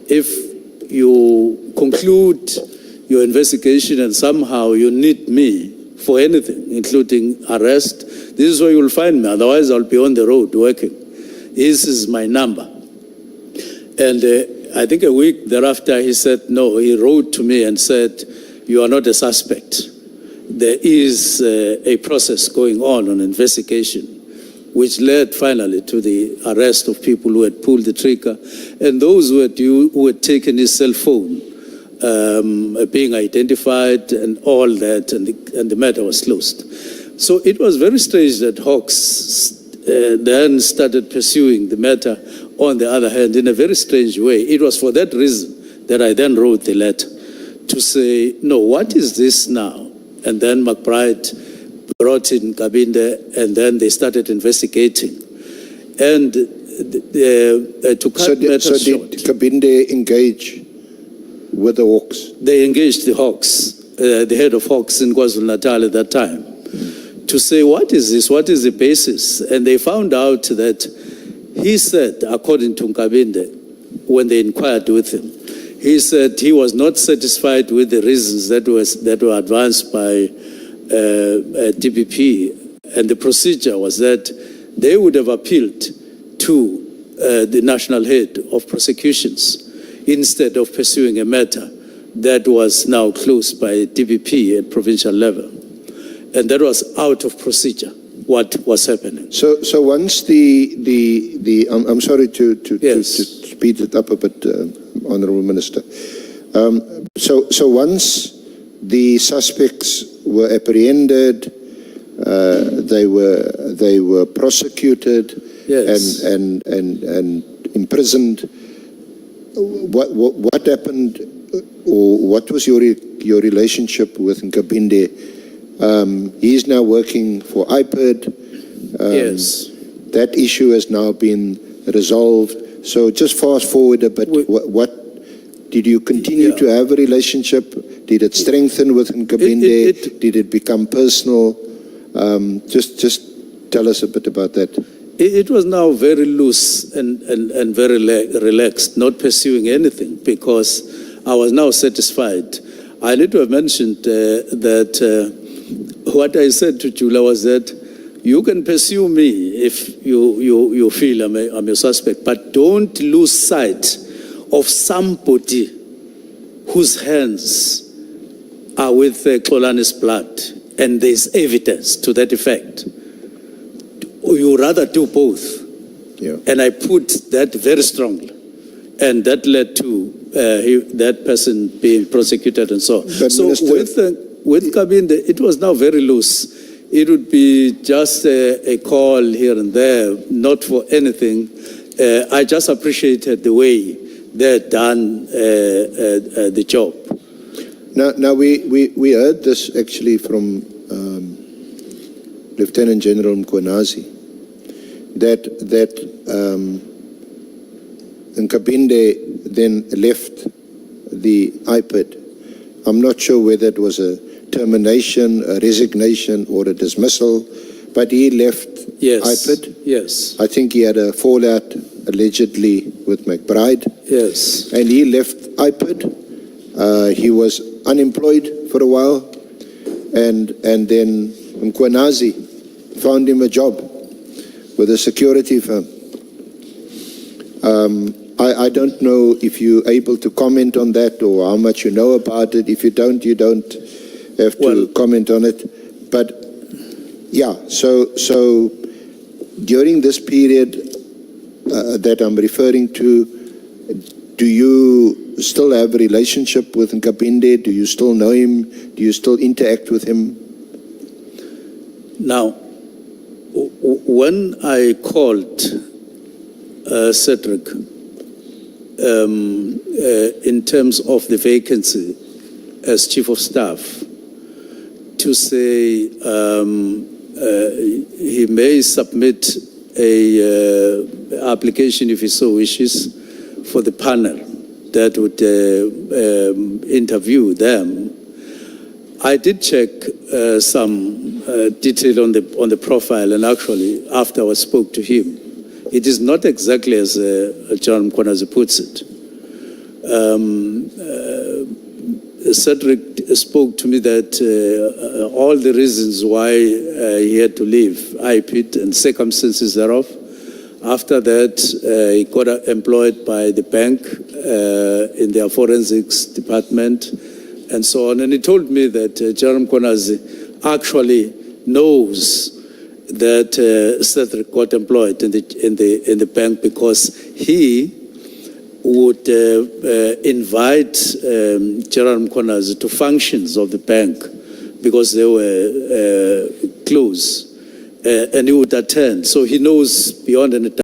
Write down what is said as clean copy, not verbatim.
if you conclude your investigation and somehow you need me for anything, including arrest, this is where you'll find me. Otherwise, I'll be on the road working. This is my number. And I think a week thereafter, he said, no, he wrote to me and said, you are not a suspect. There is a process going on investigation, which led finally to the arrest of people who had pulled the trigger and those who had taken his cell phone, being identified and all that, and the matter was closed. So it was very strange that Hawks then started pursuing the matter on the other hand in a very strange way. It was for that reason that I then wrote the letter to say, no, what is this now? And then McBride brought in Kabinde, and then they started investigating. And to cut matters short, did Kabinde engage with the Hawks? They engaged the Hawks, the head of Hawks in KwaZulu-Natal at that time, to say, what is this? What is the basis? And they found out that he said, according to Kabinde, when they inquired with him, he said he was not satisfied with the reasons that were advanced by DPP, and the procedure was that they would have appealed to the national head of prosecutions instead of pursuing a matter that was now closed by DPP at provincial level, and that was out of procedure. What was happening? So once I'm sorry to speed it up a bit, Honourable Minister. So once the suspects were apprehended, they were prosecuted, yes, and imprisoned. What happened, or what was your relationship with Nkabinde? He's now working for IPID. Yes. That issue has now been resolved. So just fast forward a bit. What did you continue to have a relationship? Did it strengthen with Nkabinde? Did it become personal? Just tell us a bit about that. It was now very loose and very relaxed, not pursuing anything, because I was now satisfied. I need to have mentioned that what I said to Chula was that you can pursue me if you feel I'm a suspect, but don't lose sight of somebody whose hands are with Xolani's blood, and there's evidence to that effect. You rather do both. Yeah. And I put that very strongly. And that led to that person being prosecuted and so on. So with Kabinde, it was now very loose. It would be just a call here and there, not for anything. I just appreciated the way they had done the job. Now we heard this actually from Lieutenant General Mkhwanazi, that Nkabinde then left the IPID. I'm not sure whether it was a termination, a resignation, or a dismissal, but he left IPID. Yes. I think he had a fallout, allegedly, with McBride. Yes. And he left IPID. He was unemployed for a while, and then Mkhwanazi found him a job with a security firm. I don't know if you're able to comment on that or how much you know about it. If you don't have to comment on it. But yeah, so during this period that I'm referring to, do you still have a relationship with Nkabinde? Do you still know him? Do you still interact with him? Now, when I called Cedric in terms of the vacancy as Chief of Staff, to say he may submit a application if he so wishes for the panel that would interview them. I did check some detail on the profile, and actually, after I spoke to him, it is not exactly as John Mkhwanazi puts it. Cedric spoke to me that all the reasons why he had to leave IPIT and circumstances thereof. After that, he got employed by the bank in their forensics department and so on. And he told me that General Mkhwanazi actually knows that Cedric got employed in the bank because he would invite General Mkhwanazi to functions of the bank because they were close, and he would attend. So he knows beyond any doubt.